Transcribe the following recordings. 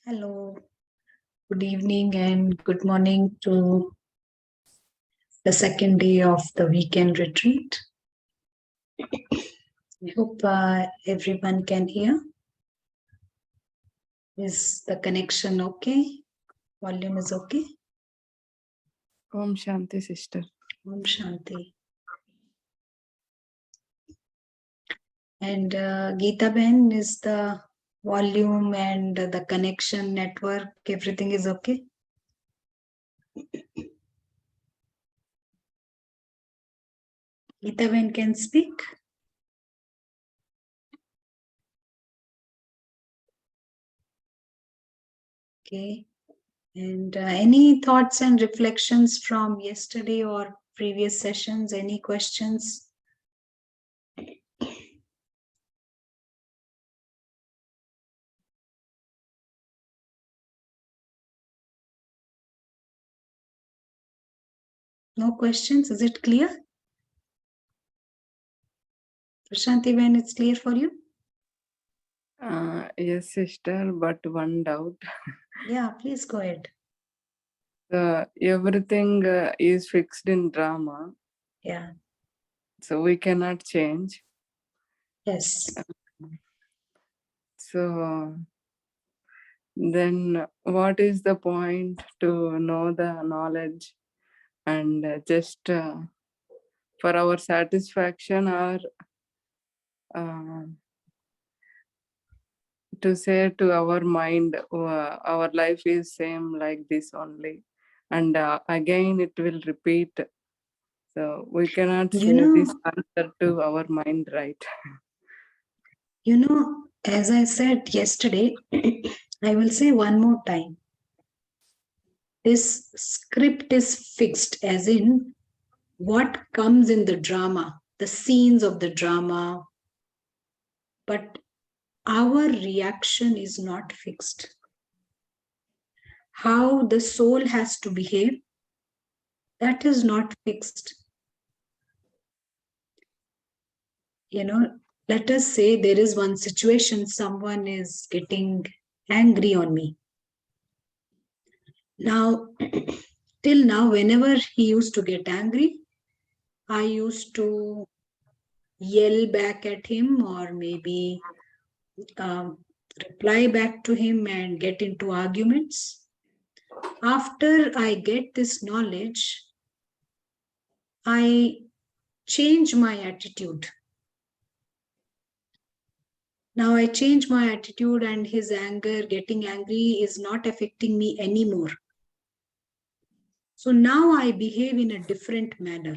Hello, good evening and good morning to the second day of the weekend retreat. I hope everyone can hear. Is the connection okay? Volume is okay? Om Shanti, sister. Om Shanti. And Geeta Ben, is the volume and the connection network, everything is okay? Geeta Ben can speak? Okay. And any thoughts and reflections from yesterday or previous sessions? Any questions? No questions? Is it clear? Prashanti, when it's clear for you? Yes, sister, but one doubt. Yeah, please go ahead. Everything is fixed in drama. Yeah. So we cannot change. Yes. So then what is the point to know the knowledge and just for our satisfaction or to say to our mind, our life is same like this only. And again, it will repeat. So we cannot say this answer to our mind, right? As I said yesterday, I will say one more time. This script is fixed, as in what comes in the drama, the scenes of the drama, but our reaction is not fixed. How the soul has to behave, that is not fixed. Let us say there is one situation, someone is getting angry on me. Now, till now, whenever he used to get angry, I used to yell back at him or maybe reply back to him and get into arguments. After I get this knowledge, I change my attitude. Now I change my attitude and his anger, getting angry is not affecting me anymore. So now I behave in a different manner.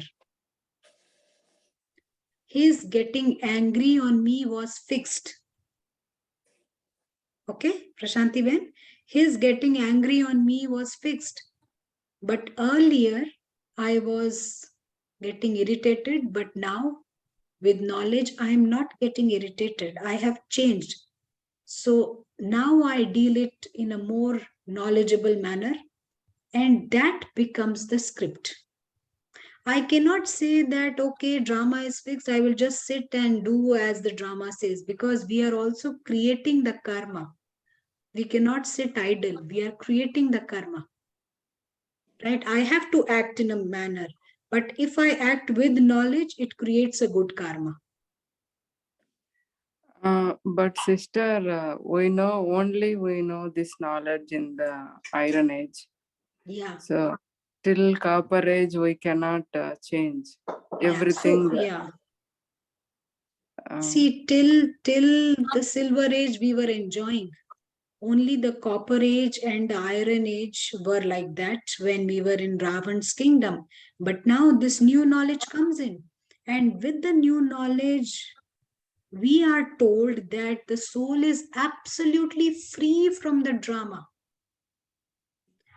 His getting angry on me was fixed. Okay, Prashanti Ben? His getting angry on me was fixed. But earlier I was getting irritated, but now with knowledge, I am not getting irritated. I have changed. So now I deal it in a more knowledgeable manner, and that becomes the script. I cannot say that, okay, drama is fixed, I will just sit and do as the drama says, because we are also creating the karma. We cannot sit idle. We are creating the karma. Right? I have to act in a manner. But if I act with knowledge, it creates a good karma. But sister, we know this knowledge in the Iron Age. Yeah. So till Copper Age, we cannot change everything. Yeah. See, till the Silver Age, we were enjoying. Only the Copper Age and the Iron Age were like that when we were in Ravan's kingdom. But now this new knowledge comes in. And with the new knowledge, we are told that the soul is absolutely free from the drama.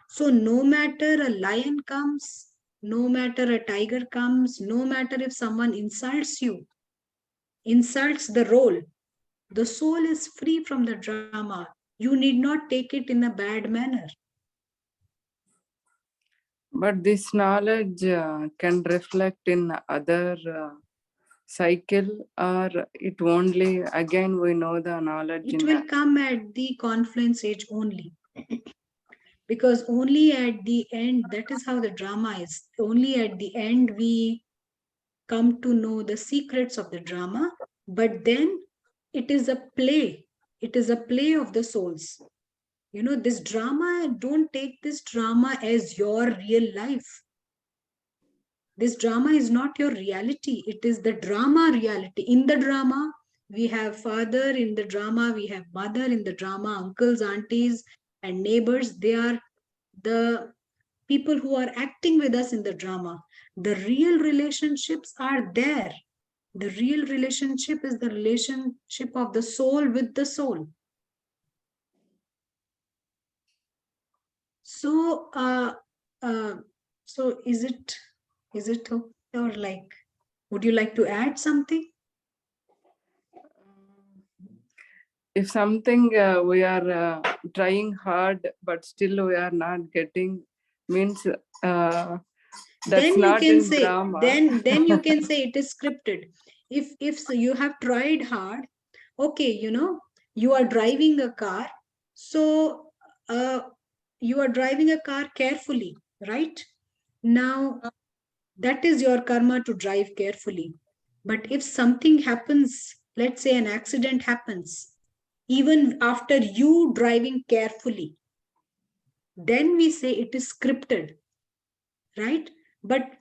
So no matter a lion comes, no matter a tiger comes, no matter if someone insults you, insults the role, the soul is free from the drama. You need not take it in a bad manner. But this knowledge can reflect in other cycle, or it only, again we know the knowledge. It will come at the confluence age only. Because only at the end, that is how the drama is. Only at the end we come to know the secrets of the drama, but then it is a play. It is a play of the souls. You know, this drama, don't take this drama as your real life. This drama is not your reality. It is the drama reality. In the drama, we have father. In the drama, we have mother. In the drama, uncles, aunties, and neighbors. They are the people who are acting with us in the drama. The real relationships are there. The real relationship is the relationship of the soul with the soul. So, so is it okay, or like, would you like to add something? If something we are trying hard, but still we are not getting, means that's Then you not can in say, drama. then you can say it is scripted. If so you have tried hard, okay, you know, you are driving a car, so you are driving a car carefully, right? Now that is your karma to drive carefully. But if something happens, let's say an accident happens, even after you driving carefully, then we say it is scripted, right? But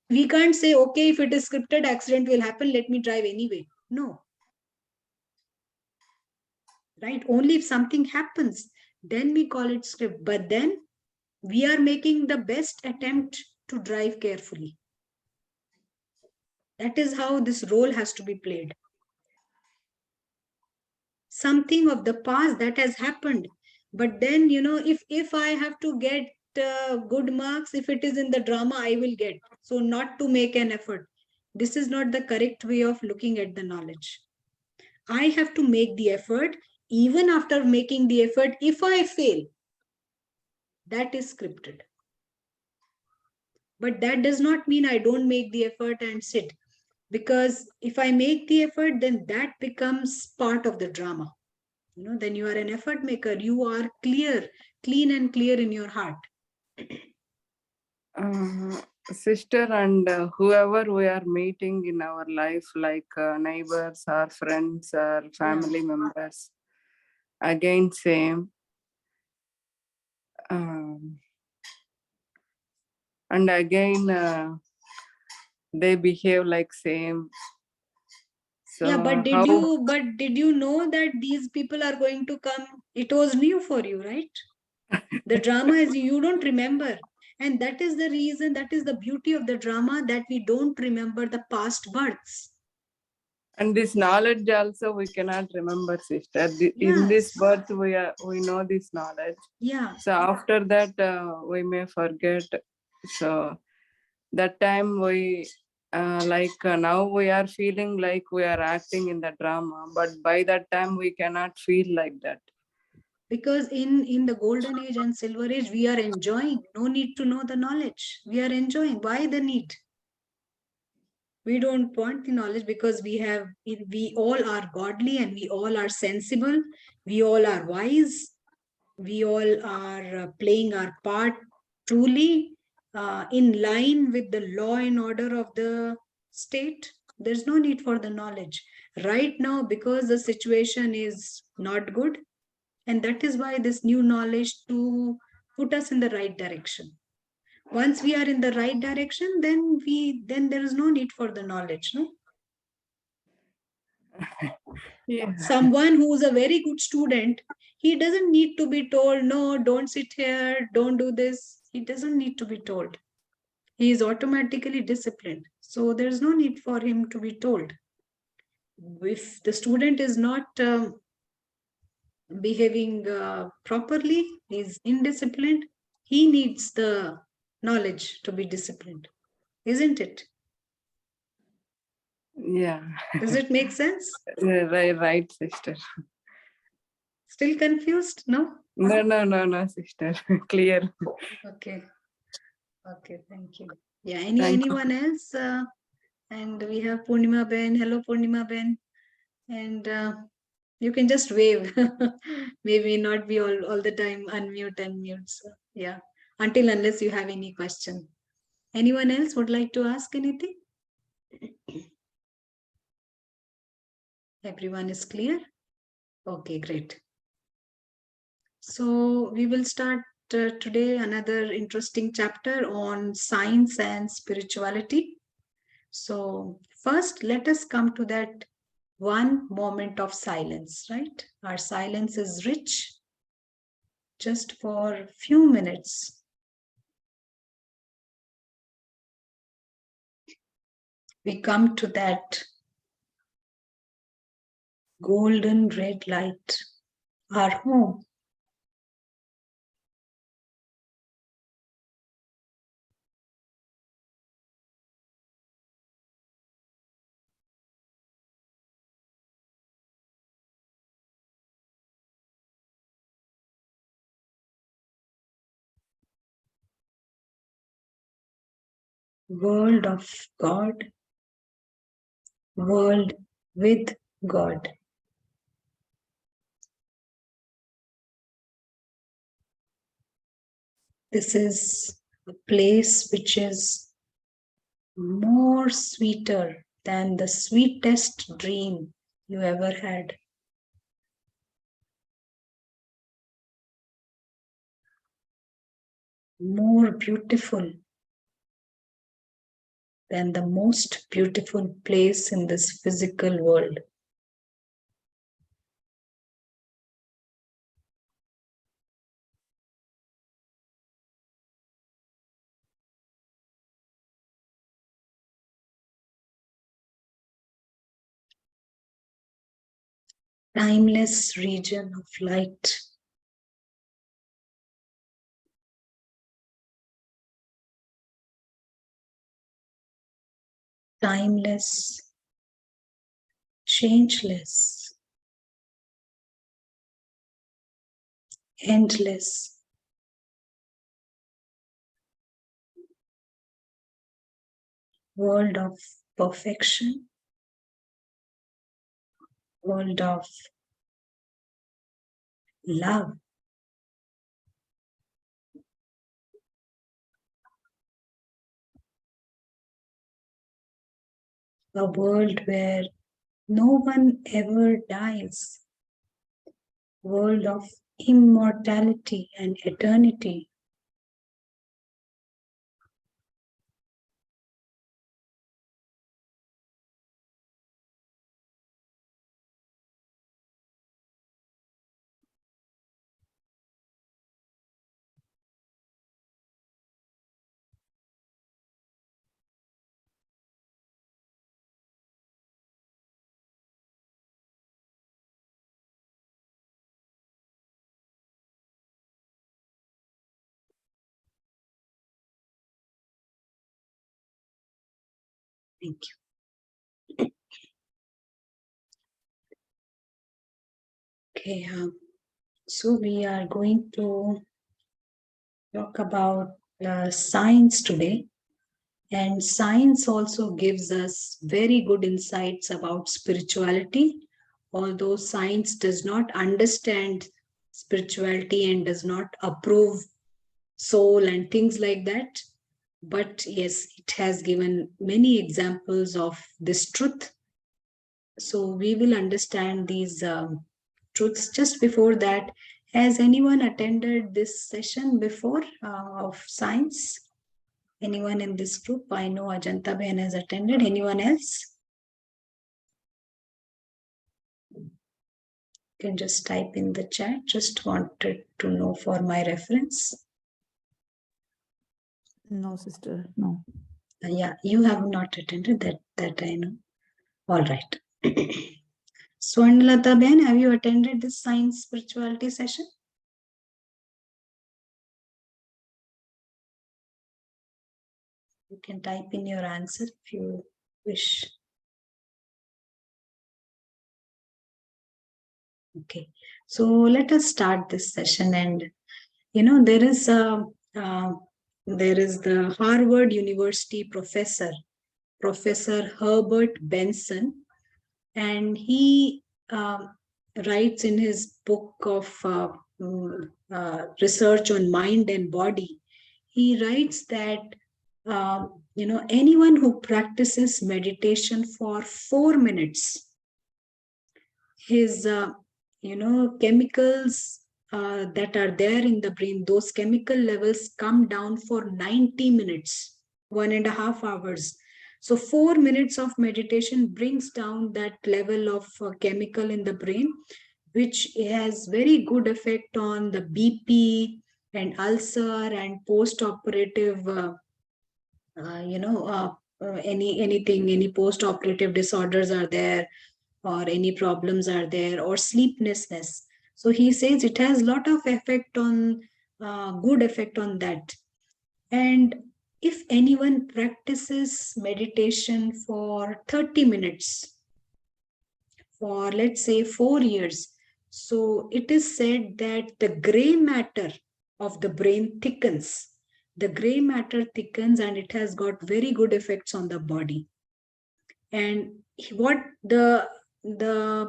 we can't say, okay, if it is scripted, accident will happen, let me drive anyway. No, right? Only if something happens, then we call it script. But then we are making the best attempt to drive carefully. That is how this role has to be played. Something of the past that has happened, but then, you know, if I have to get good marks, if it is in the drama, I will get. So not to make an effort. This is not the correct way of looking at the knowledge. I have to make the effort. Even after making the effort, if I fail, that is scripted. But that does not mean I don't make the effort and sit, because if I make the effort, then that becomes part of the drama. You know, then you are an effort maker. You are clean and clear in your heart. Sister, and whoever we are meeting in our life, like neighbors or friends or family members, again same. And again they behave like same. So Yeah, but did you know that these people are going to come? It was new for you, right? The drama is, you don't remember. And that is the reason, that is the beauty of the drama, that we don't remember the past births. And this knowledge also we cannot remember, sister. In this Yes. birth we know this knowledge. Yeah. So after that we may forget. So that time we now we are feeling like we are acting in the drama, but by that time we cannot feel like that. Because in the golden age and silver age, we are enjoying. No need to know the knowledge. We are enjoying. Why the need? We don't want the knowledge because we all are godly and we all are sensible. We all are wise. We all are playing our part truly in line with the law and order of the state. There's no need for the knowledge right now, because the situation is not good, and that is why this new knowledge to put us in the right direction. Once we are in the right direction, then there is no need for the knowledge, no? Yeah. Someone who is a very good student, he doesn't need to be told, no, don't sit here, don't do this. He doesn't need to be told. He is automatically disciplined. So there's no need for him to be told. If the student is not behaving properly, is indisciplined, he needs the knowledge to be disciplined, isn't it? Yeah. Does it make sense? Right, sister. Still confused? No? No, sister. Clear. Okay. Okay, thank you. Yeah, Thank you. anyone else? And we have Purnima Ben. Hello, Purnima Ben. And You can just wave. Maybe not be all the time unmute. So, yeah. Until unless you have any question. Anyone else would like to ask anything? Everyone is clear? Okay, great. So we will start today another interesting chapter on science and spirituality. So first, let us come to that one moment of silence, right? Our silence is rich. Just for a few minutes. We come to that golden red light, our home. World of God, world with God. This is a place which is more sweeter than the sweetest dream you ever had. More beautiful than the most beautiful place in this physical world. Timeless region of light. Timeless, changeless, endless. World of perfection, world of love. A world where no one ever dies. World of immortality and eternity. Thank you. Okay, so we are going to talk about science today. And science also gives us very good insights about spirituality, although science does not understand spirituality and does not approve soul and things like that. But yes, it has given many examples of this truth. So we will understand these truths. Just before that, has anyone attended this session before of science? Anyone in this group? I know Ajanta Ben has attended. Anyone else? You can just type in the chat. Just wanted to know for my reference. No, sister, no. Yeah, you have not attended that I know. All right. Swarnalata Ben, have you attended this science spirituality session? You can type in your answer if you wish. Okay, so let us start this session. And there is the Harvard University professor, Professor Herbert Benson, and he writes in his book of research on mind and body, he writes that anyone who practices meditation for 4 minutes, his chemicals that are there in the brain, those chemical levels come down for 90 minutes, 1.5 hours. So 4 minutes of meditation brings down that level of chemical in the brain, which has very good effect on the BP and ulcer and post-operative any post-operative disorders are there, or any problems are there, or sleeplessness. So he says it has a lot of effect on good effect on that. And if anyone practices meditation for 30 minutes for, let's say, 4 years, so it is said that the gray matter of the brain thickens. The gray matter thickens, and it has got very good effects on the body. And what the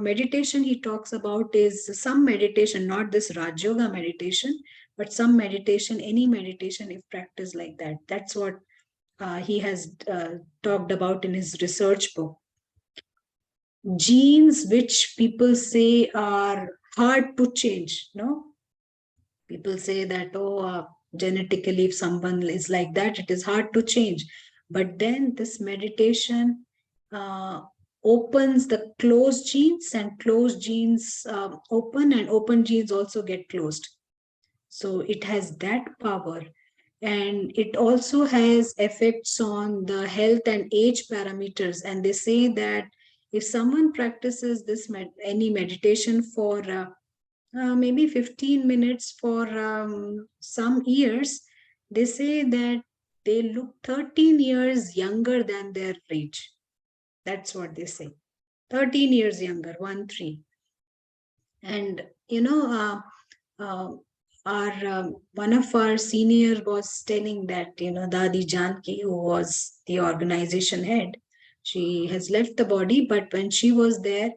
meditation he talks about is some meditation, not this Raj Yoga meditation, but some meditation, any meditation if practiced like that. That's what he has talked about in his research book. Genes which people say are hard to change, no? People say that, genetically, if someone is like that, it is hard to change. But then this meditation opens the closed genes, and closed genes open, and open genes also get closed. So it has that power. And it also has effects on the health and age parameters. And they say that if someone practices this any meditation for maybe 15 minutes for some years, they say that they look 13 years younger than their age. That's what they say. 13 years younger, 1-3. And, one of our senior was telling that, Dadi Janki, who was the organization head, she has left the body, but when she was there,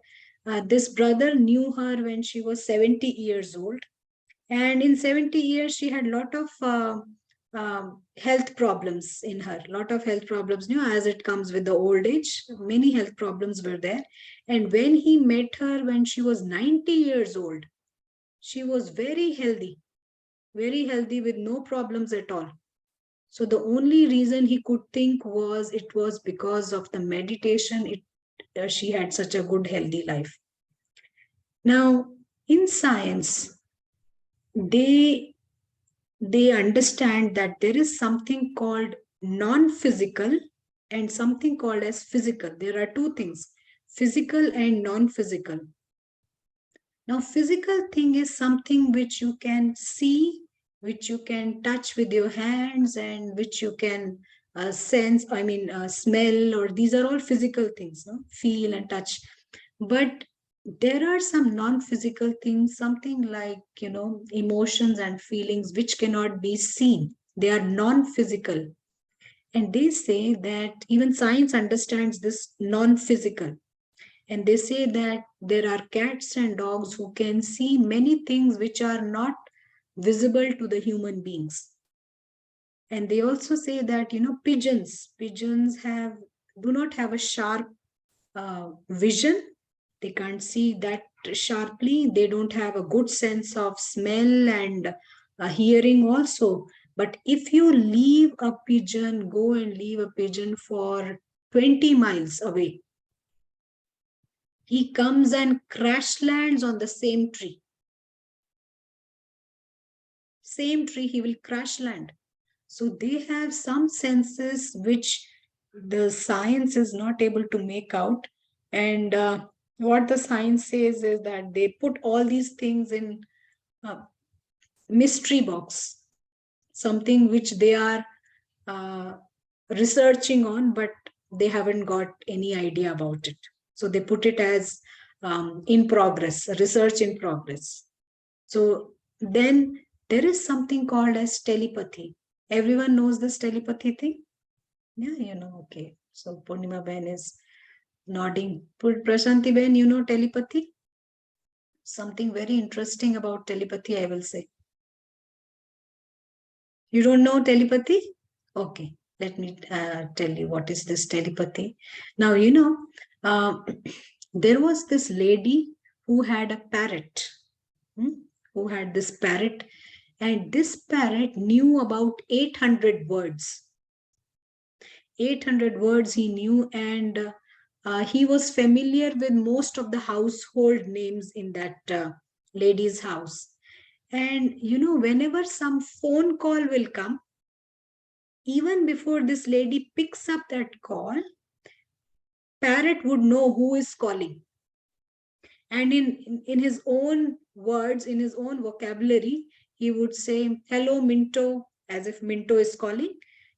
this brother knew her when she was 70 years old. And in 70 years, she had a lot of health problems in her, lot of health problems, as it comes with the old age, many health problems were there. And when he met her when she was 90 years old, she was very healthy with no problems at all. So the only reason he could think was it was because of the meditation. She had such a good healthy life. Now, in science, they understand that there is something called non-physical and something called as physical. There are two things, physical and non-physical. Now, physical thing is something which you can see, which you can touch with your hands, and which you can sense, smell, or these are all physical things, no? Feel and touch. But there are some non-physical things, something like, emotions and feelings which cannot be seen. They are non-physical. And they say that even science understands this non-physical. And they say that there are cats and dogs who can see many things which are not visible to the human beings. And they also say that, pigeons do not have a sharp vision. They can't see that sharply. They don't have a good sense of smell and hearing also. But if you go and leave a pigeon for 20 miles away, he comes and crash lands on the same tree. Same tree, he will crash land. So they have some senses which the science is not able to make out. And what the science says is that they put all these things in a mystery box, something which they are researching on, but they haven't got any idea about it. So they put it as in progress, research in progress. So then there is something called as telepathy. Everyone knows this telepathy thing? Yeah, okay. So Purnima Ben is nodding. Prasanti Ben, telepathy? something very interesting about telepathy, I will say. You don't know telepathy? Okay, let me tell you what is this telepathy. Now, there was this lady who had a parrot, who had this parrot, and this parrot knew about 800 words. 800 words he knew, and he was familiar with most of the household names in that lady's house. And whenever some phone call will come, even before this lady picks up that call, parrot would know who is calling. And in his own words, in his own vocabulary, he would say, hello, Minto, as if Minto is calling.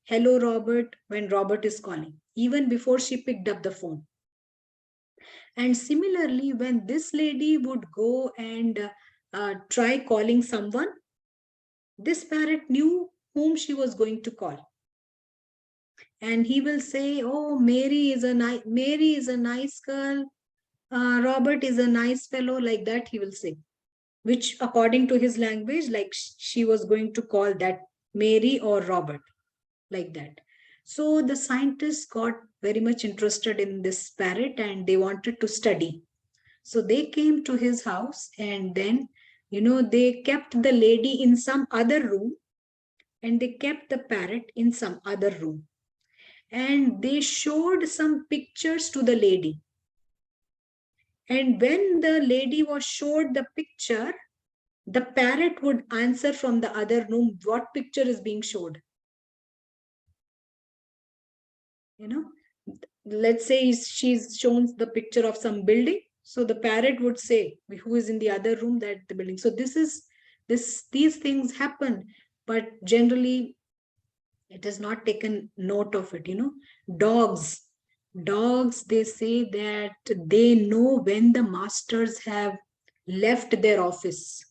Hello, Robert, when Robert is calling, even before she picked up the phone. And similarly, when this lady would go and try calling someone, this parrot knew whom she was going to call. And he will say, oh, Mary is a nice girl. Robert is a nice fellow, like that he will say, which according to his language, like she was going to call that Mary or Robert, like that. So the scientists got very much interested in this parrot and they wanted to study. So they came to his house, and then, they kept the lady in some other room and they kept the parrot in some other room. And they showed some pictures to the lady. And when the lady was showed the picture, the parrot would answer from the other room what picture is being showed. Let's say she's shown the picture of some building. So the parrot would say, who is in the other room, that the building. So these things happen, but generally it is not taken note of it. Dogs, they say that they know when the masters have left their office.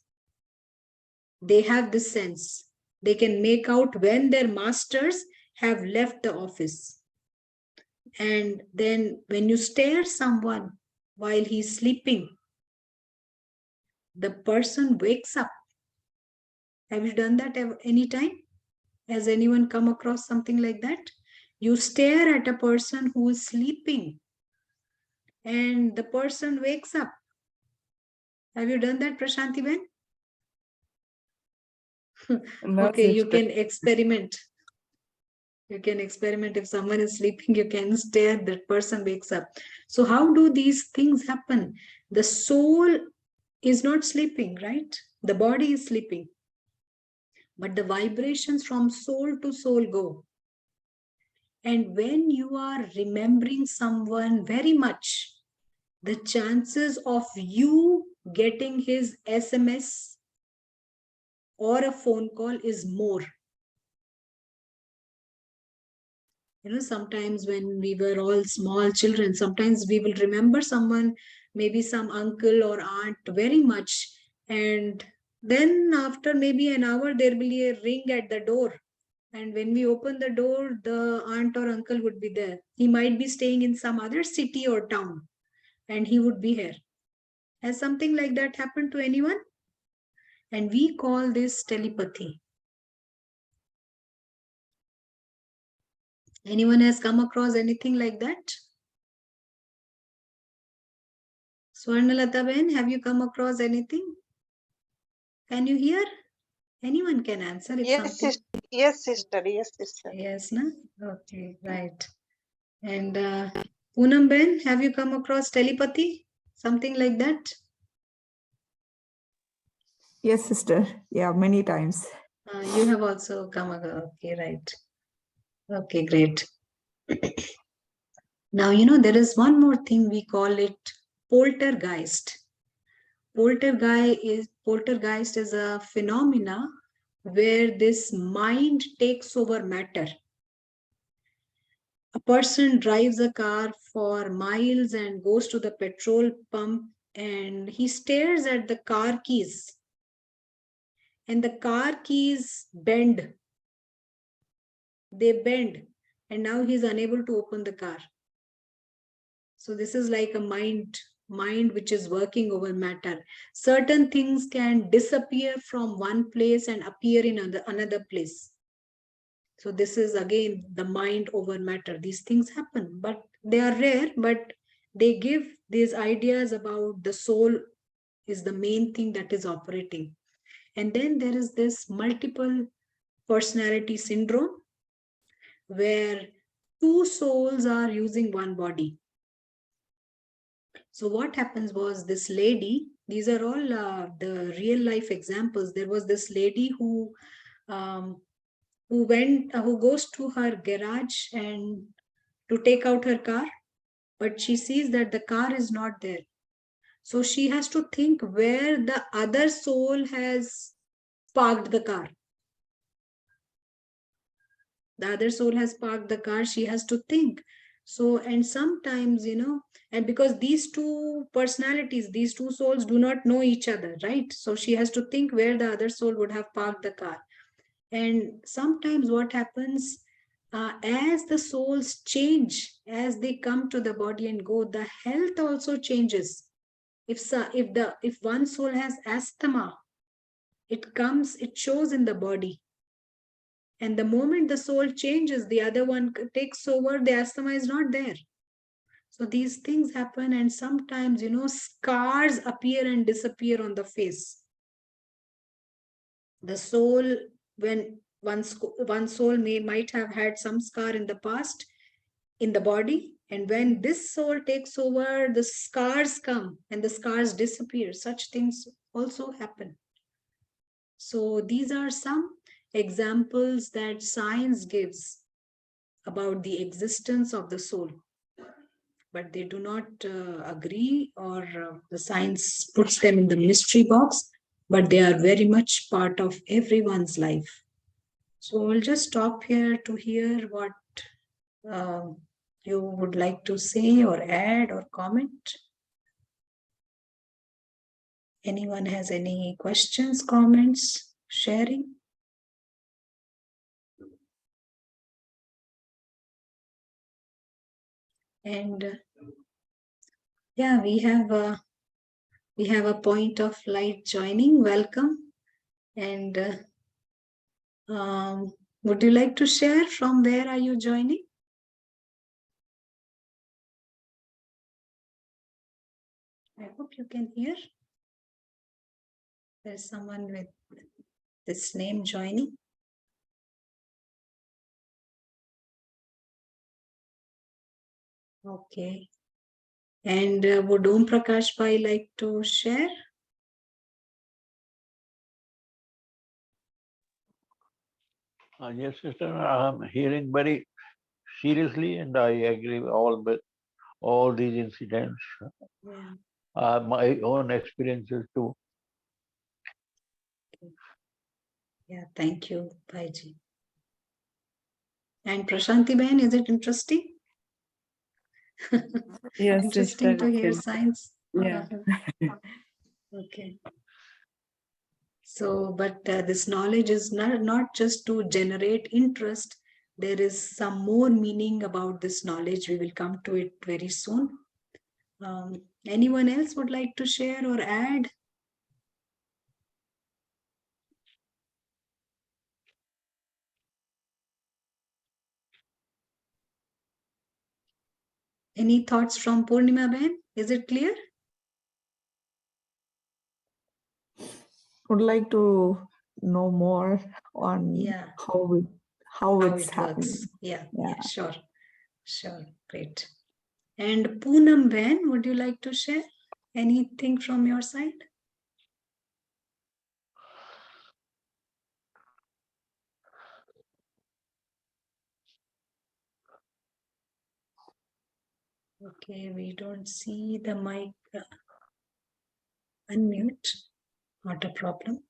They have this sense. They can make out when their masters have left the office. And then when you stare someone while he's sleeping, the person wakes up. Have you done that any time? Has anyone come across something like that? You stare at a person who is sleeping and the person wakes up. Have you done that, Prashanti Ben? No, Okay, you sister. can experiment. You can experiment. If someone is sleeping, you can stare, that person wakes up. So how do these things happen? The soul is not sleeping, right? The body is sleeping. But the vibrations from soul to soul go. And when you are remembering someone very much, the chances of you getting his SMS or a phone call is more. Sometimes when we were all small children, sometimes we will remember someone, maybe some uncle or aunt very much. And then after maybe an hour, there will be a ring at the door. And when we open the door, the aunt or uncle would be there. He might be staying in some other city or town, and he would be here. Has something like that happened to anyone? And we call this telepathy. Anyone has come across anything like that? Swarnalata Ben, have you come across anything? Can you hear? Anyone can answer if Yes, something. sister. Yes, sister. Yes, sister. Yes, no? Okay, right. And Poonam Ben, have you come across telepathy? Something like that? Yes, sister. Yeah, many times. You have also come across. Okay, right. Okay, great. Now, there is one more thing, we call it poltergeist. Poltergeist is a phenomena where this mind takes over matter. A person drives a car for miles and goes to the petrol pump and he stares at the car keys. And the car keys bend. They bend. And now he's unable to open the car. So this is like a mind mind which is working over matter. Certain things can disappear from one place and appear in another place. So this is again the mind over matter. These things happen, but they are rare, but they give these ideas about the soul is the main thing that is operating. And then there is this multiple personality syndrome where two souls are using one body. So what happens was this lady, these are all the real life examples. There was this lady who goes to her garage and to take out her car, but she sees that the car is not there. So she has to think where the other soul has parked the car. The other soul has parked the car, she has to think. So, and sometimes, and because these two personalities, these two souls do not know each other, right? So she has to think where the other soul would have parked the car. And sometimes what happens, as the souls change, as they come to the body and go, the health also changes. If one soul has asthma, it shows in the body. And the moment the soul changes, the other one takes over, the asthma is not there. So these things happen, and sometimes, scars appear and disappear on the face. The soul, when one soul might have had some scar in the past in the body, and when this soul takes over, the scars come and the scars disappear. Such things also happen. So these are some examples that science gives about the existence of the soul, but they do not agree, or the science puts them in the mystery box, but they are very much part of everyone's life. So we'll just stop here to hear what you would like to say or add or comment. Anyone has any questions, comments, sharing? And yeah, we have a point of light joining. Welcome. And would you like to share from where are you joining? I hope you can hear. There's someone with this name joining. Okay. And would Om Prakash Bhai like to share? Yes, sister, I'm hearing very seriously, and I agree with all these incidents. Yeah. My own experiences too. Yeah, thank you, Bhaiji. And Prashanti Ben, is it interesting? Yes, Interesting sister. to hear Yes. science. Yeah. Okay. So, but this knowledge is not just to generate interest. There is some more meaning about this knowledge. We will come to it very soon. Anyone else would like to share or add? Any thoughts from Purnima Ben? Is it clear? Would like to know more on Yeah, how how it's it happening. works. Yeah, Yeah. sure. Sure, great. And Poonam Ben, would you like to share anything from your side? Okay, we don't see the mic. Unmute, not a problem.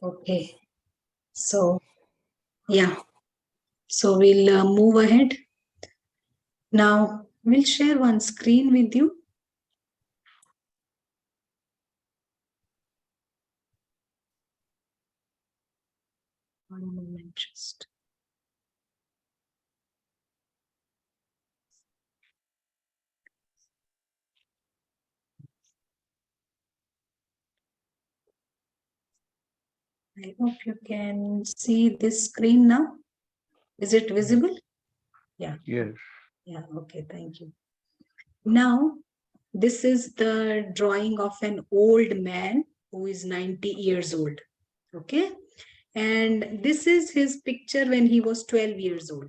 Okay, so yeah, so we'll move ahead. Now we'll share one screen with you. One moment, just. I hope you can see this screen now. Is it visible? Yeah. Yes. Yeah. Okay. Thank you. Now, this is the drawing of an old man who is 90 years old. Okay. And this is his picture when he was 12 years old.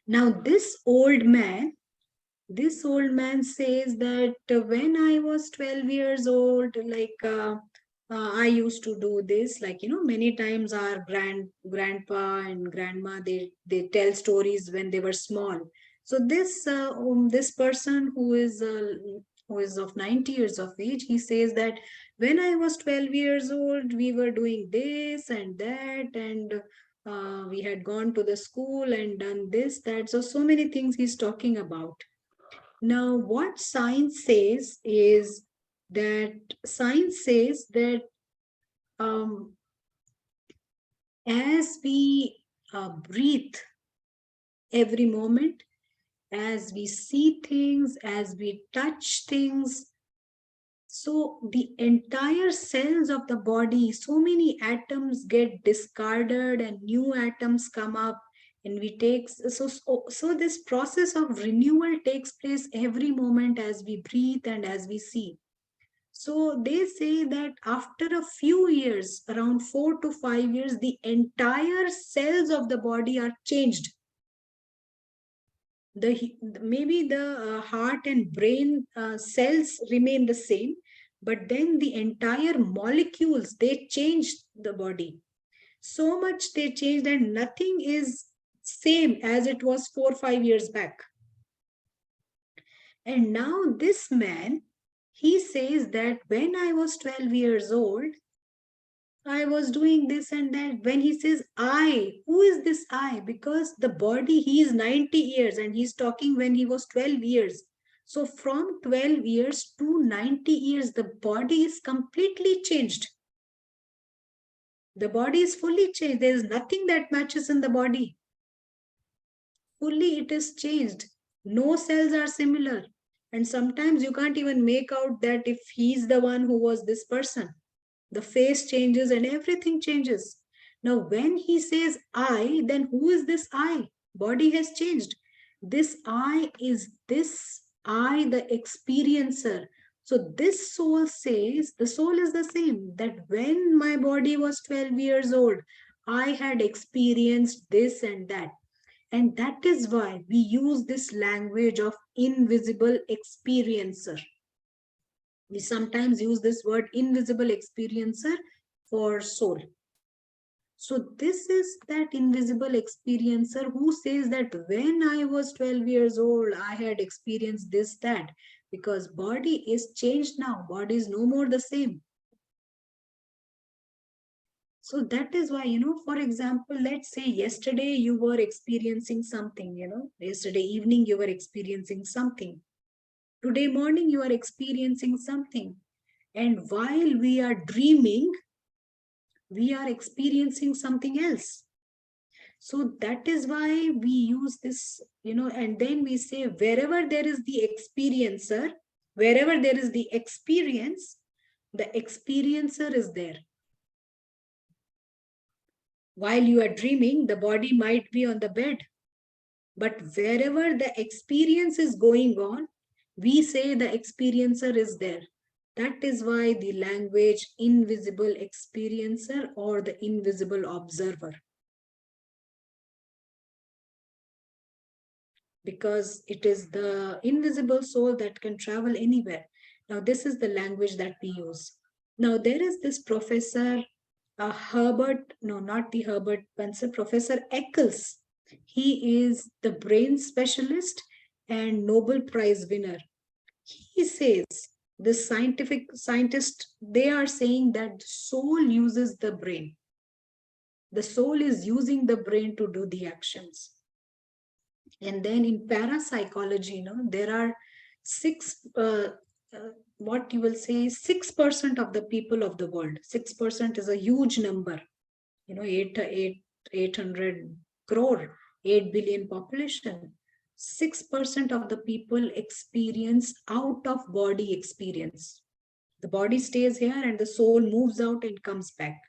Now, this old man says that when I was 12 years old, I used to do this, like, many times our grandpa and grandma, they tell stories when they were small. So this person who is of 90 years of age, he says that when I was 12 years old, we were doing this and that, and we had gone to the school and done this, that. So many things he's talking about. Now, what science says is that um, as we breathe every moment, as we see things, as we touch things, so the entire cells of the body, so many atoms get discarded and new atoms come up, and we take, so this process of renewal takes place every moment as we breathe and as we see. So they say that after a few years, around 4 to 5 years, the entire cells of the body are changed. Maybe the heart and brain cells remain the same, but then the entire molecules, they change the body. So much they changed, and nothing is same as it was 4 or 5 years back. And now this man, he says that when I was 12 years old, I was doing this and that. When he says I, who is this I? Because the body, he is 90 years and he's talking when he was 12 years. So from 12 years to 90 years, the body is completely changed. The body is fully changed. There is nothing that matches in the body. Fully it is changed. No cells are similar. And sometimes you can't even make out that if he's the one who was this person. The face changes and everything changes. Now, when he says I, then who is this I? Body has changed. This I is this I, the experiencer. So this soul says, the soul is the same, that when my body was 12 years old, I had experienced this and that. And that is why we use this language of invisible experiencer. We sometimes use this word invisible experiencer for soul. So this is that invisible experiencer who says that when I was 12 years old, I had experienced this, that, because body is changed now. Body is no more the same. So that is why, for example, let's say yesterday you were experiencing something, yesterday evening you were experiencing something. Today morning you are experiencing something. And while we are dreaming, we are experiencing something else. So that is why we use this, and then we say wherever there is the experiencer, wherever there is the experience, the experiencer is there. While you are dreaming, the body might be on the bed, but wherever the experience is going on, we say the experiencer is there. That is why the language invisible experiencer or the invisible observer. Because it is the invisible soul that can travel anywhere. Now, this is the language that we use. Now, there is this professor, Herbert, no, not the Herbert Spencer, Professor Eccles. He is the brain specialist and Nobel Prize winner. He says, the scientists, they are saying that the soul uses the brain. The soul is using the brain to do the actions. And then in parapsychology, there are what you will say, 6% of the people of the world. 6% is a huge number. 800 crore, 8 billion population. 6% of the people experience out of body experience. The body stays here and the soul moves out and comes back.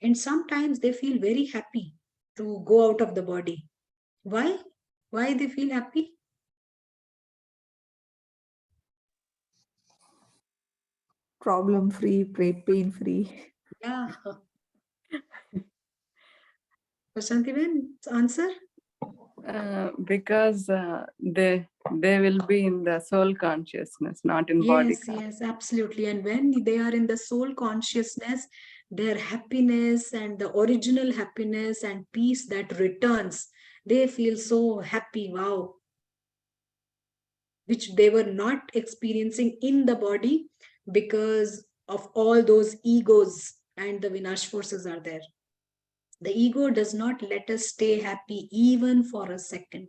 And sometimes they feel very happy to go out of the body. Why? Why they feel happy? Problem free, pain free. Yeah. Prasantiben, answer? Because they will be in the soul consciousness, not in body Yes, yes, absolutely. And when they are in the soul consciousness, their happiness and the original happiness and peace that returns, they feel so happy, wow, which they were not experiencing in the body because of all those egos and the Vinash forces are there. The ego does not let us stay happy even for a second.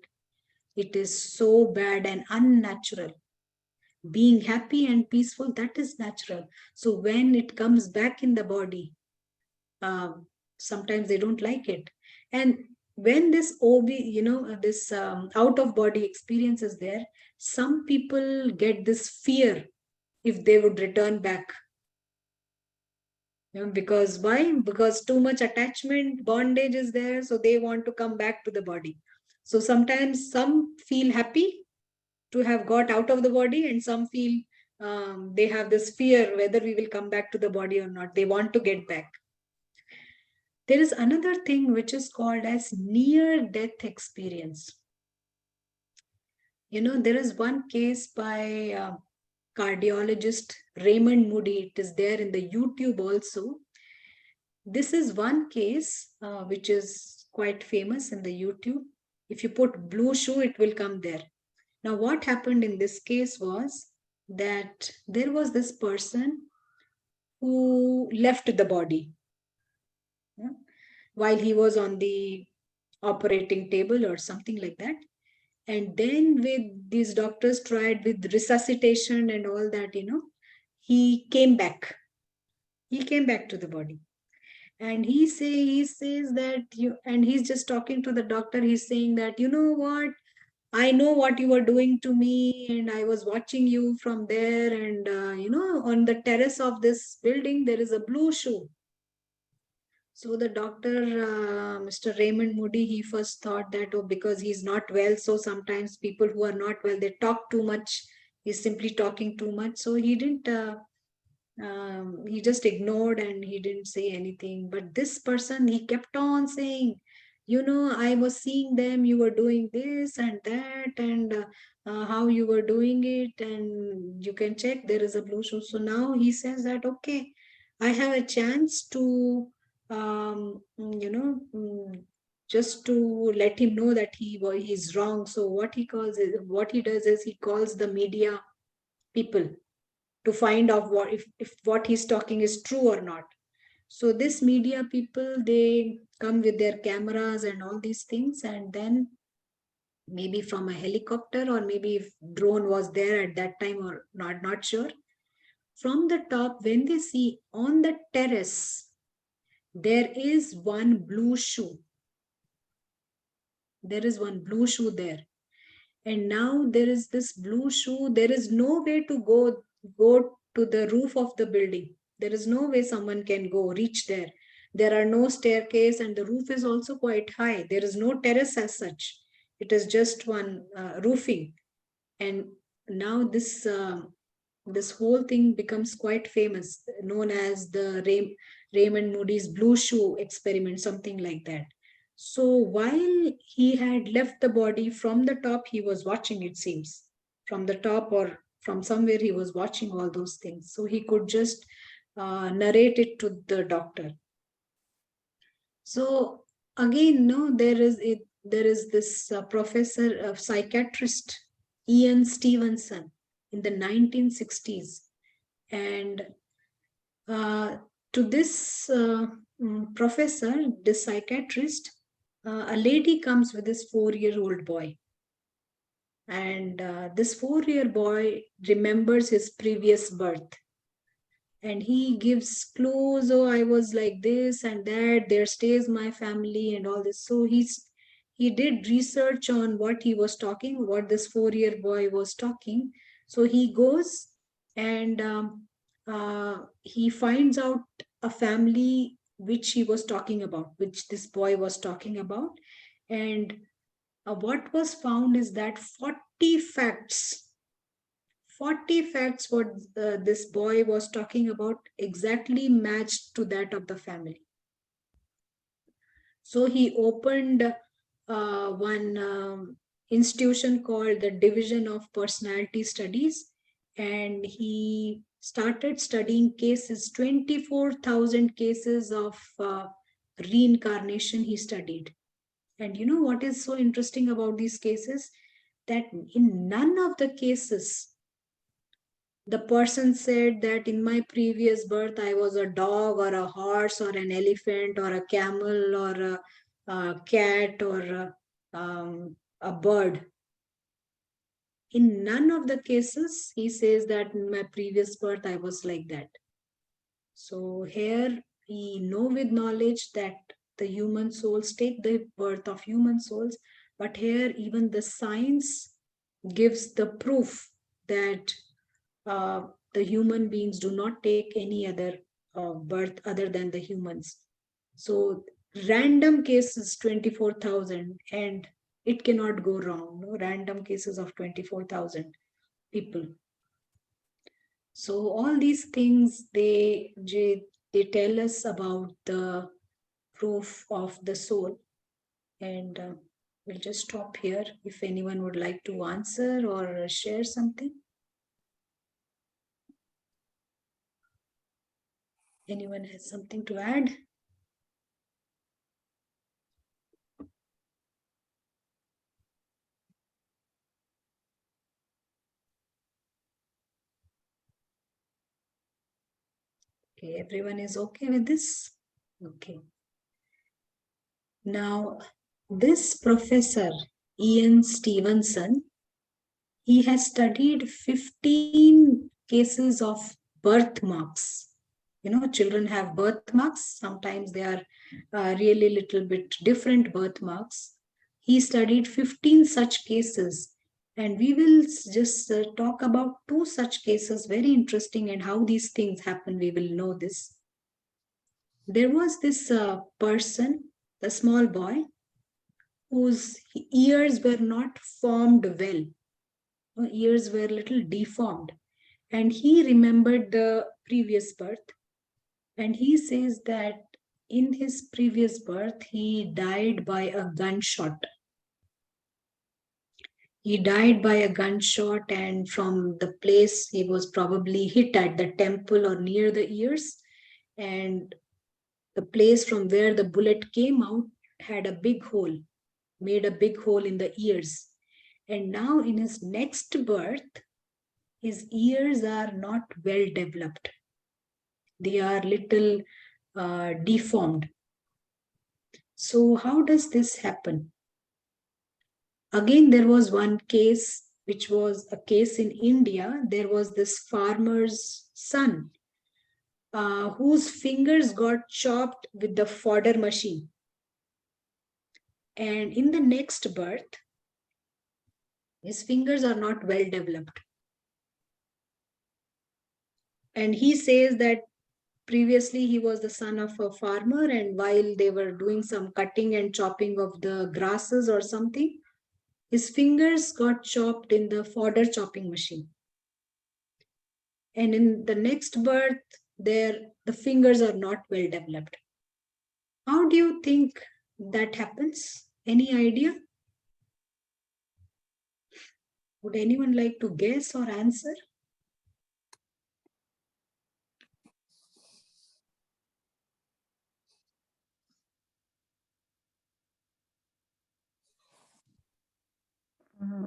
It is so bad and unnatural. Being happy and peaceful, that is natural. So when it comes back in the body, sometimes they don't like it. And when this this out of body experience is there, some people get this fear if they would return back. Because why? Because too much attachment, bondage is there, so they want to come back to the body. So sometimes some feel happy to have got out of the body, and some feel they have this fear whether we will come back to the body or not. They want to get back. There is another thing which is called as near-death experience. There is one case by cardiologist Raymond Moody. It is there in the YouTube also. This is one case which is quite famous in the YouTube. If you put blue shoe, it will come there. Now, what happened in this case was that there was this person who left the body while he was on the operating table or something like that. And then with these doctors tried with resuscitation and all that, he came back. He came back to the body. And he says that and he's just talking to the doctor. He's saying that, you know what? I know what you were doing to me, and I was watching you from there. And, on the terrace of this building, there is a blue shoe. So the doctor, Mr. Raymond Moody, he first thought that, because he's not well. So sometimes people who are not well, they talk too much. He's simply talking too much. So he didn't, he just ignored and he didn't say anything. But this person, he kept on saying, I was seeing them, you were doing this and that, and how you were doing it, and you can check, there is a blue shoe. So now he says that, okay, I have a chance to, just to let him know that he's wrong. So what he does is he calls the media people to find out if what he's talking is true or not. So this media people, they come with their cameras and all these things, and then maybe from a helicopter, or maybe if drone was there at that time or not sure, from the top, when they see on the terrace there is one blue shoe. There is one blue shoe there. And now there is this blue shoe. There is no way to go to the roof of the building. There is no way someone can reach there. There are no staircase, and the roof is also quite high. There is no terrace as such. It is just one roofing. And now this whole thing becomes quite famous, known as the Raymond Moody's blue shoe experiment, something like that. So while he had left the body, from the top, he was watching, it seems. From the top or from somewhere, he was watching all those things. So he could just narrate it to the doctor. So again, there is this professor, psychiatrist, Ian Stevenson, in the 1960s. And to this professor, this psychiatrist, a lady comes with this 4-year-old boy. And this 4-year boy remembers his previous birth. And he gives clues, I was like this and that, there stays my family and all this. So he did research on what he was talking, what this 4-year boy was talking. So he goes and he finds out a family which he was talking about, which this boy was talking about. And what was found is that 40 facts what this boy was talking about exactly matched to that of the family. So he opened one institution called the Division of Personality Studies, and he started studying cases, 24,000 cases of reincarnation he studied. And you know what is so interesting about these cases? That in none of the cases, the person said that in my previous birth I was a dog or a horse or an elephant or a camel or a cat or a bird. In none of the cases he says that in my previous birth I was like that. So here we know with knowledge that the human souls take the birth of human souls, but here even the science gives the proof that the human beings do not take any other birth other than the humans. So random cases 24,000, and it cannot go wrong. No random cases of 24,000 people. So all these things they tell us about the proof of the soul, and we'll just stop here if anyone would like to answer or share something. Anyone has something to add? Okay, everyone is okay with this? Okay. Now, this professor, Ian Stevenson, he has studied 15 cases of birthmarks. You know, children have birthmarks. Sometimes they are really little bit different birthmarks. He studied 15 such cases. And we will just talk about two such cases, very interesting, and how these things happen. We will know this. There was this person, a small boy, whose ears were not formed well. Ears were a little deformed. And he remembered the previous birth. And he says that in his previous birth, he died by a gunshot. He died by a gunshot, and from the place he was probably hit at the temple or near the ears. And the place from where the bullet came out had a big hole, made a big hole in the ears. And now in his next birth, his ears are not well developed. They are little deformed. So how does this happen? Again, there was one case, which was a case in India. There was this farmer's son whose fingers got chopped with the fodder machine. And in the next birth, his fingers are not well developed. And he says that previously he was the son of a farmer, and while they were doing some cutting and chopping of the grasses or something, his fingers got chopped in the fodder chopping machine. And in the next birth, the fingers are not well developed. How do you think that happens? Any idea? Would anyone like to guess or answer?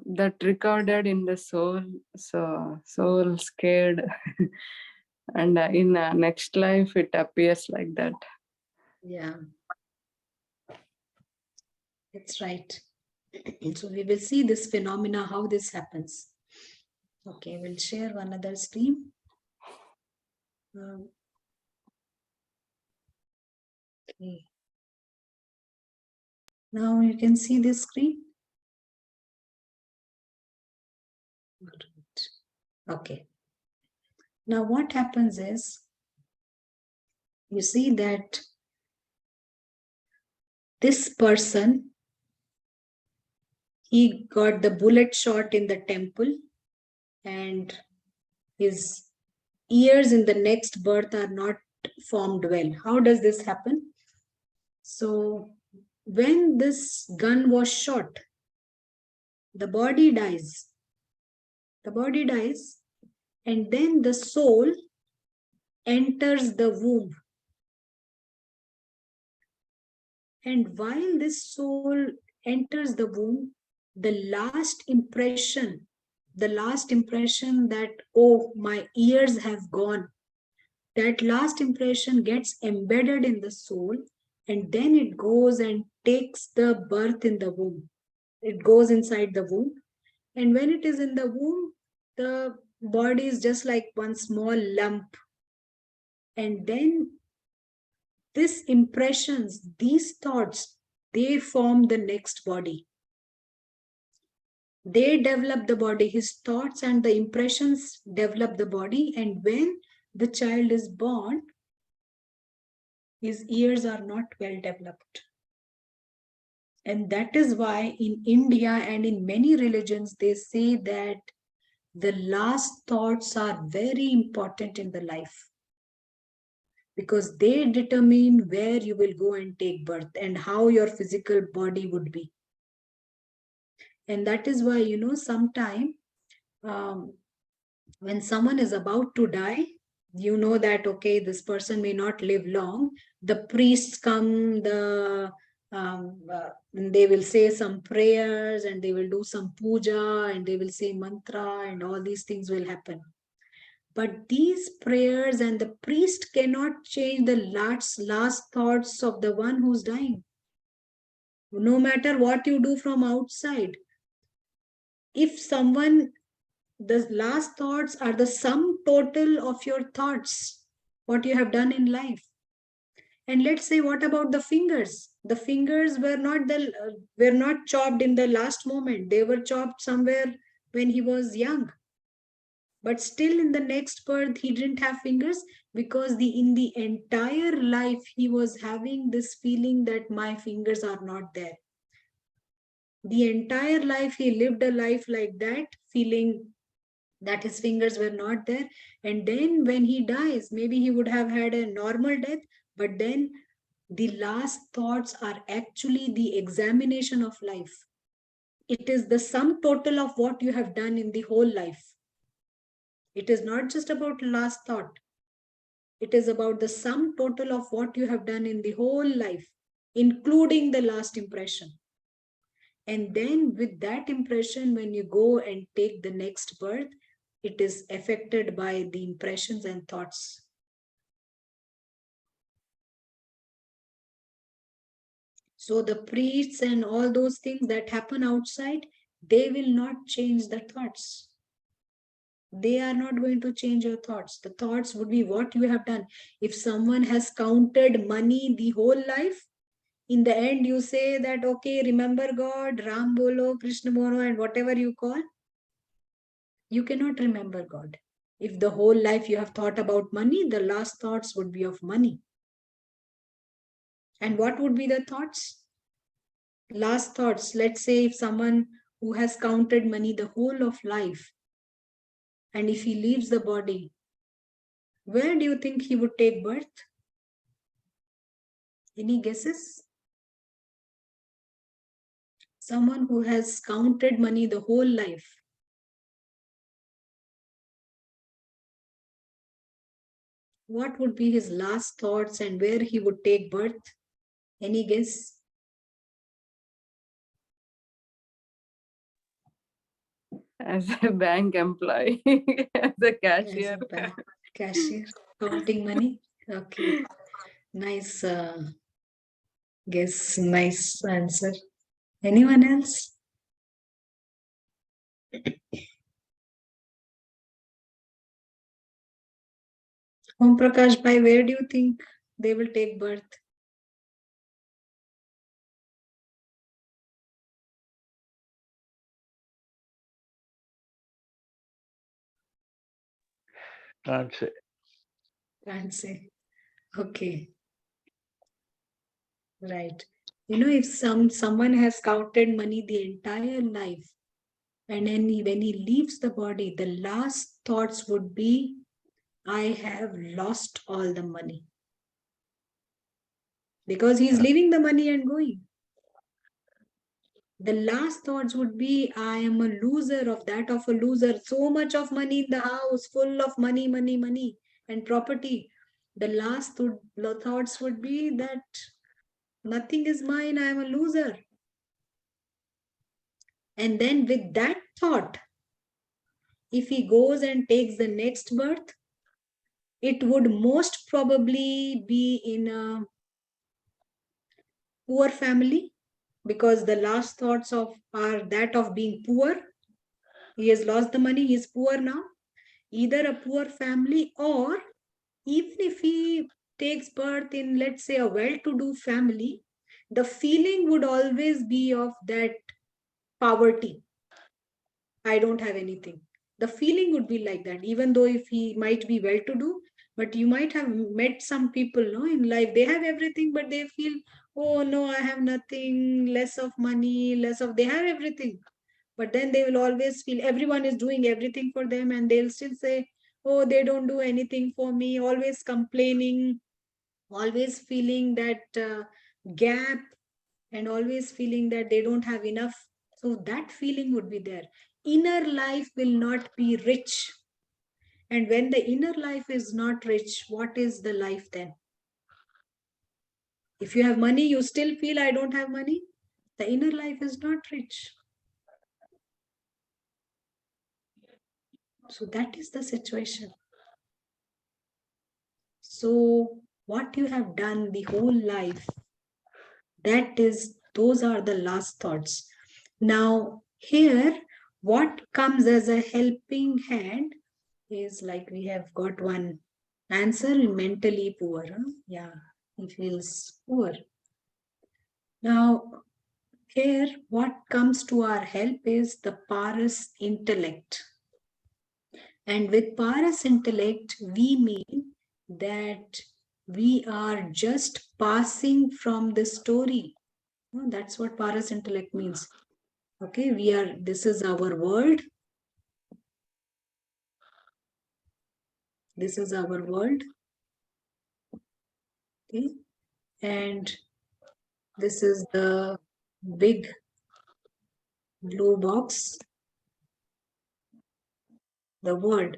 That recorded in the soul, so soul scared, and in next life it appears like that. Yeah, that's right. So we will see this phenomena, how this happens. Okay, we'll share one other screen. Okay. Now you can see this screen. Okay. Now what happens is, you see that this person, he got the bullet shot in the temple, and his ears in the next birth are not formed well. How does this happen? So when this gun was shot, the body dies. The body dies, and then the soul enters the womb. And while this soul enters the womb, the last impression that, oh, my ears have gone, that last impression gets embedded in the soul, and then it goes and takes the birth in the womb. It goes inside the womb. And when it is in the womb, the body is just like one small lump. And then these impressions, these thoughts, they form the next body. They develop the body. His thoughts and the impressions develop the body. And when the child is born, his ears are not well developed. And that is why in India and in many religions, they say that the last thoughts are very important in the life, because they determine where you will go and take birth and how your physical body would be. And that is why, sometime when someone is about to die, you know that, okay, this person may not live long. The priests come, they will say some prayers, and they will do some puja, and they will say mantra, and all these things will happen. But these prayers and the priest cannot change the last thoughts of the one who's dying. No matter what you do from outside, if someone, the last thoughts are the sum total of your thoughts, what you have done in life. And let's say, what about the fingers? The fingers were not chopped in the last moment. They were chopped somewhere when he was young. But still in the next birth, he didn't have fingers, because in the entire life, he was having this feeling that my fingers are not there. The entire life, he lived a life like that, feeling that his fingers were not there. And then when he dies, maybe he would have had a normal death, but then the last thoughts are actually the examination of life. It is the sum total of what you have done in the whole life. It is not just about last thought. It is about the sum total of what you have done in the whole life, including the last impression. And then with that impression, when you go and take the next birth, it is affected by the impressions and thoughts. So the priests and all those things that happen outside, they will not change the thoughts. They are not going to change your thoughts. The thoughts would be what you have done. If someone has counted money the whole life, in the end you say that, okay, remember God, Ram Bolo, Krishna Bolo, and whatever you call, you cannot remember God. If the whole life you have thought about money, the last thoughts would be of money. And what would be the thoughts? Last thoughts. Let's say if someone who has counted money the whole of life, and if he leaves the body, where do you think he would take birth? Any guesses? Someone who has counted money the whole life. What would be his last thoughts and where he would take birth? Any guess? As a bank employee, as a cashier. As a bank cashier, counting money. Okay, nice guess, nice answer. Anyone else? Om Prakash Bhai, where do you think they will take birth? Can't say. Can't say. Okay. Right. If someone has counted money the entire life, and then when he leaves the body, the last thoughts would be, I have lost all the money. Because he's leaving the money and going. The last thoughts would be, I am a loser of that of a loser. So much of money in the house, full of money, money, money, and property. The last thoughts would be that nothing is mine, I am a loser. And then with that thought, if he goes and takes the next birth, it would most probably be in a poor family, because the last thoughts are that of being poor. He has lost the money, he is poor now. Either a poor family, or even if he takes birth in, let's say, a well-to-do family, the feeling would always be of that poverty. I don't have anything. The feeling would be like that, even though if he might be well-to-do, but you might have met some people, no, in life, they have everything, but they feel, oh no, I have nothing, less of money, they have everything. But then they will always feel everyone is doing everything for them, and they'll still say, oh, they don't do anything for me, always complaining, always feeling that gap, and always feeling that they don't have enough. So that feeling would be there. Inner life will not be rich. And when the inner life is not rich, what is the life then? If you have money, you still feel, I don't have money. The inner life is not rich. So that is the situation. So what you have done the whole life, those are the last thoughts. Now here, what comes as a helping hand is, like, we have got one answer, mentally poor. Yeah, he feels poor. Now here, what comes to our help is the Paras intellect. And with Paras intellect, we mean that we are just passing from the story. That's what Paras intellect means. Okay, this is our world. This is our world. Okay, and this is the big blue box, the world.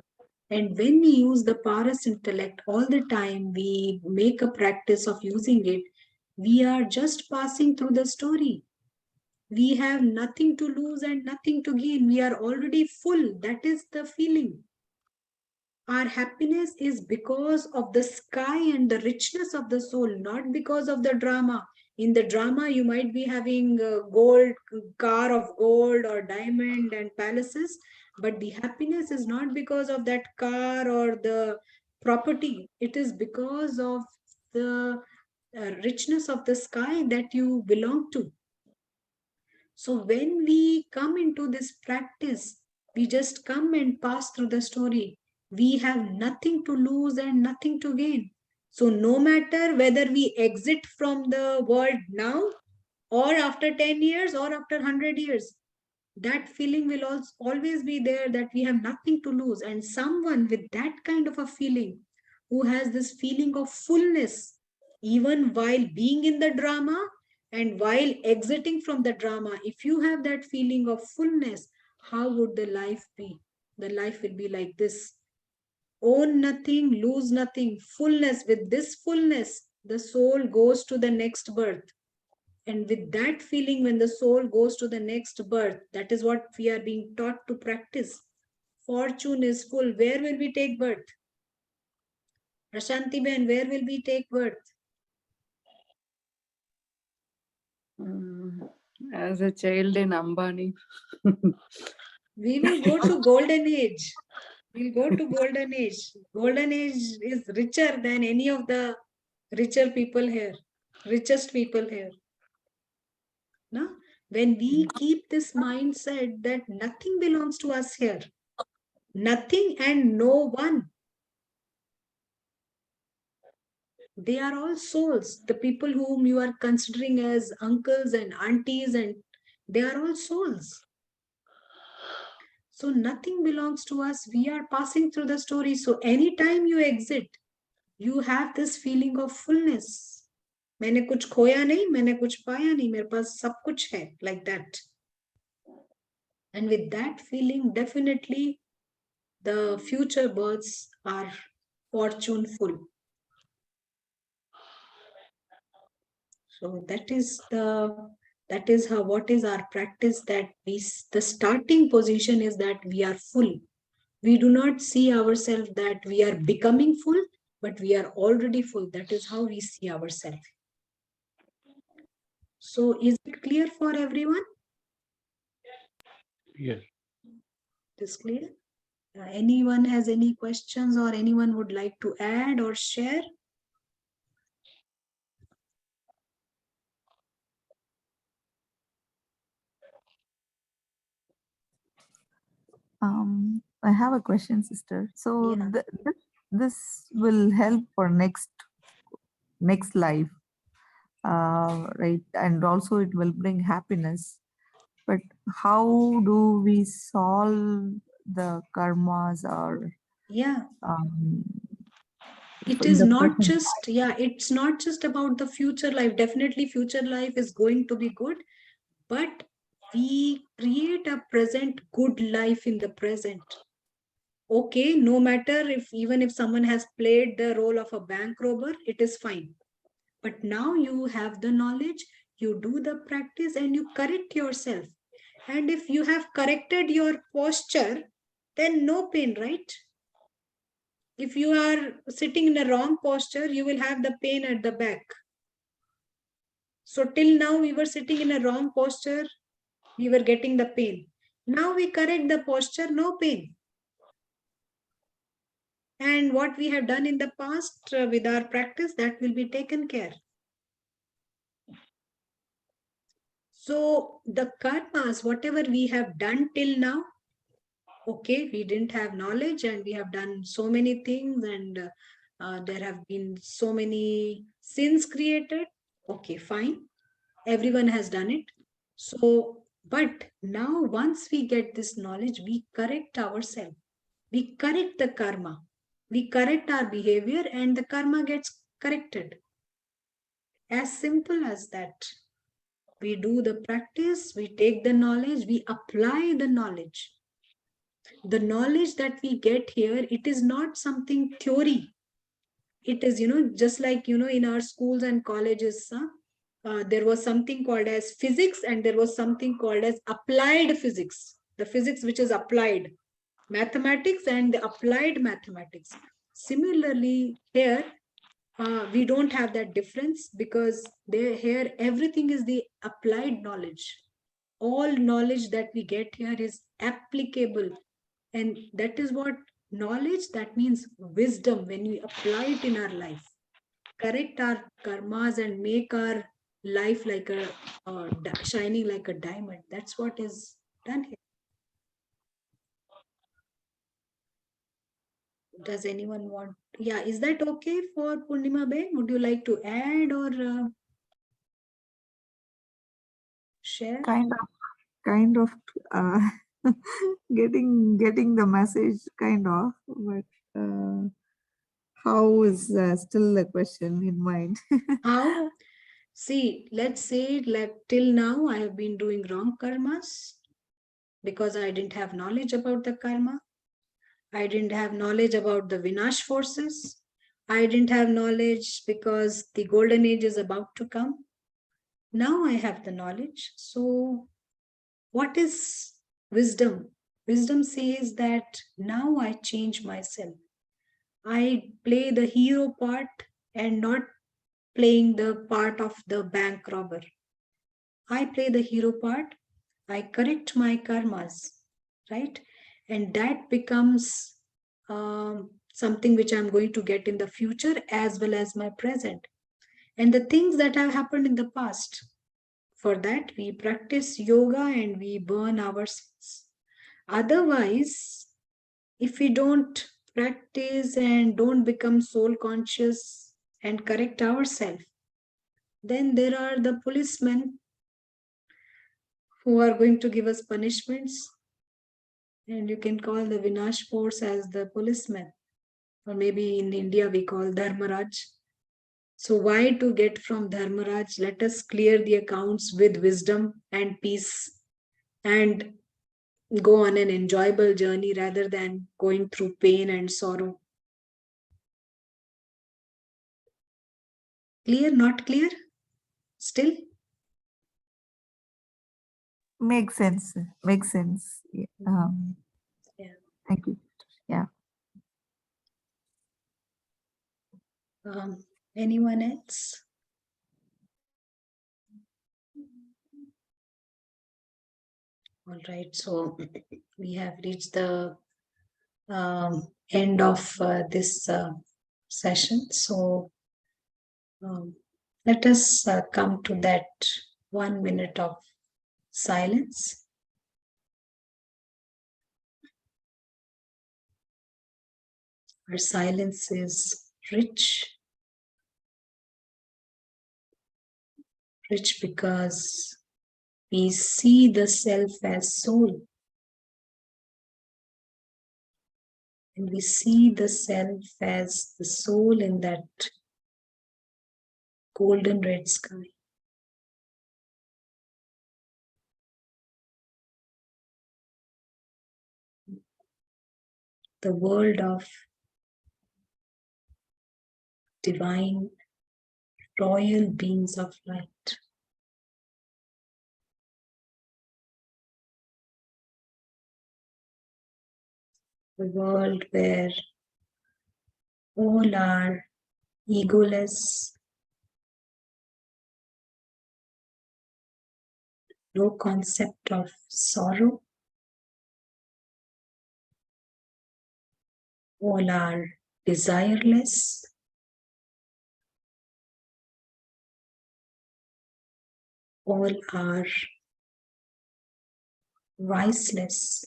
And when we use the Paras intellect all the time, we make a practice of using it, we are just passing through the story. We have nothing to lose and nothing to gain. We are already full. That is the feeling. Our happiness is because of the sky and the richness of the soul, not because of the drama. In the drama, you might be having a car of gold or diamond and palaces, but the happiness is not because of that car or the property. It is because of the richness of the sky that you belong to. So when we come into this practice, we just come and pass through the story. We have nothing to lose and nothing to gain. So no matter whether we exit from the world now, or after 10 years, or after 100 years, that feeling will also always be there, that we have nothing to lose. And someone with that kind of a feeling, who has this feeling of fullness, even while being in the drama and while exiting from the drama, if you have that feeling of fullness, how would the life be? The life will be like this: own nothing, lose nothing, fullness. With this fullness, the soul goes to the next birth. And with that feeling, when the soul goes to the next birth, that is what we are being taught to practice. Fortune is full. Where will we take birth? Prashanti Ben, where will we take birth? As a child in Ambani. We will go to golden age. We'll go to golden age. Golden age is richer than any of the richer people here, richest people here. No? When we keep this mindset that nothing belongs to us here, nothing and no one, They are all souls. The people whom you are considering as uncles and aunties, and they are all souls. So nothing belongs to us. We are passing through the story. So anytime you exit, you have this feeling of fullness. मैंने कुछ खोया नहीं, मैंने कुछ पाया नहीं, मेरे पास सब कुछ है, like that. And with that feeling, definitely the future births are fortuneful. So that is how, what is our practice, that the starting position is that we are full. We do not see ourselves that we are becoming full, but we are already full. That is how we see ourselves. So is it clear for everyone? Yes. It is clear. Anyone has any questions, or anyone would like to add or share? I have a question, sister. So Yeah. this will help for next life, right? And also it will bring happiness. But how do we solve the karmas, or Yeah. It in is the not present? just, yeah, it's not just about the future life. Definitely future life is going to be good, but we create a present good life in the present. Okay, no matter if, even if someone has played the role of a bank robber, it is fine. But now you have the knowledge, you do the practice, and you correct yourself. And if you have corrected your posture, then no pain, right? If you are sitting in a wrong posture, you will have the pain at the back. So till now we were sitting in a wrong posture, we were getting the pain. Now we correct the posture, no pain. And what we have done in the past with our practice, that will be taken care. So the karmas, whatever we have done till now, okay, we didn't have knowledge and we have done so many things, and there have been so many sins created. Okay, fine. Everyone has done it. So, but now once we get this knowledge, we correct ourselves. We correct the karma. We correct our behavior and the karma gets corrected. As simple as that. We do the practice, we take the knowledge, we apply the knowledge. The knowledge that we get here, it is not something theory. It is, just like, in our schools and colleges, there was something called as physics and there was something called as applied physics. The physics which is applied, mathematics and the applied mathematics. Similarly, here, we don't have that difference, because here everything is the applied knowledge. All knowledge that we get here is applicable, and that is what knowledge, that means wisdom. When we apply it in our life, correct our karmas and make our life like a shining like a diamond, that's what is done here. Does anyone want, yeah, is that okay for Purnima Ben? Would you like to add or share? Kind of uh, getting the message, kind of, but how is still a question in mind. How? See, let's say like till now I have been doing wrong karmas because I didn't have knowledge about the karma. I didn't have knowledge about the Vinash forces. I didn't have knowledge because the golden age is about to come. Now I have the knowledge. So what is wisdom? Wisdom says that now I change myself. I play the hero part and not playing the part of the bank robber. I play the hero part. I correct my karmas, right? And that becomes something which I'm going to get in the future as well as my present. And the things that have happened in the past, for that we practice yoga and we burn our sins. Otherwise, if we don't practice and don't become soul conscious and correct ourselves. Then there are the policemen who are going to give us punishments. And you can call the Vinash force as the policeman. Or maybe in India we call Dharmaraj. So why to get from Dharmaraj? Let us clear the accounts with wisdom and peace and go on an enjoyable journey rather than going through pain and sorrow. Clear? Not clear? Still? Makes sense. Makes sense. Yeah. Yeah. Thank you. Yeah. Anyone else? All right, so we have reached the end of this session. So let us come to that 1 minute of silence. Our silence is rich because we see the self as soul. And we see the self as the soul in that golden red sky. The world of divine royal beings of light. The world where all are egoless, no concept of sorrow, all are desireless, all are viceless,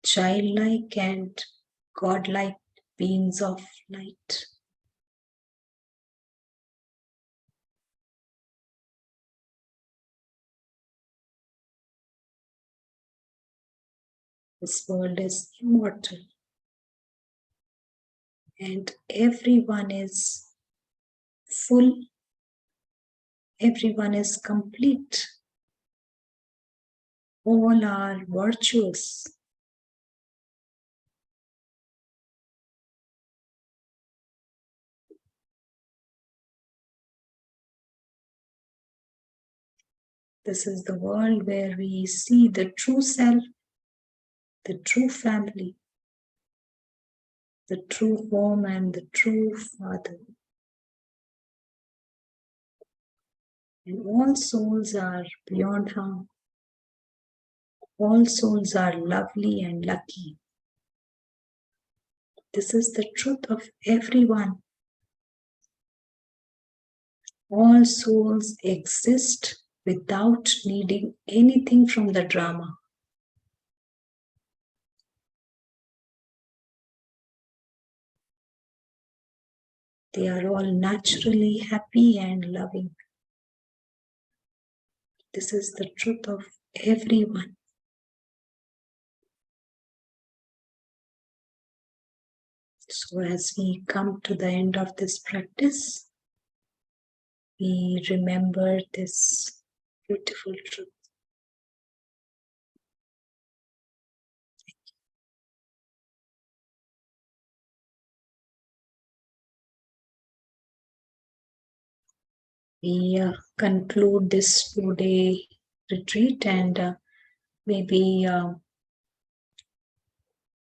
childlike and godlike beings of light. This world is immortal, and everyone is full, everyone is complete, all are virtuous. This is the world where we see the true self, the true family, the true home, and the true father. And all souls are beyond harm. All souls are lovely and lucky. This is the truth of everyone. All souls exist without needing anything from the drama. They are all naturally happy and loving. This is the truth of everyone. So as we come to the end of this practice, we remember this beautiful truth. We conclude this 2-day retreat, and maybe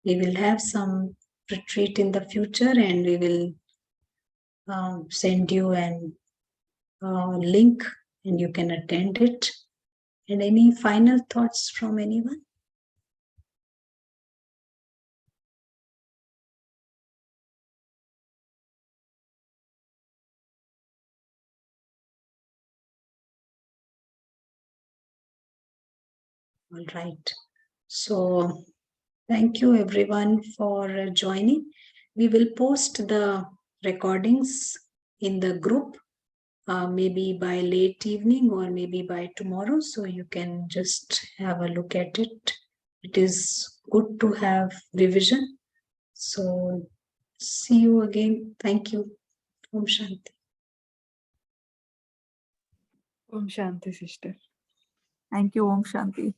we will have some retreat in the future, and we will send you an link and you can attend it. And any final thoughts from anyone? All right. So Thank you everyone for joining. We will post the recordings in the group, maybe by late evening or maybe by tomorrow. So you can just have a look at it. It is good to have revision. So see you again. Thank you. Om Shanti. Om Shanti, sister. Thank you, Om Shanti.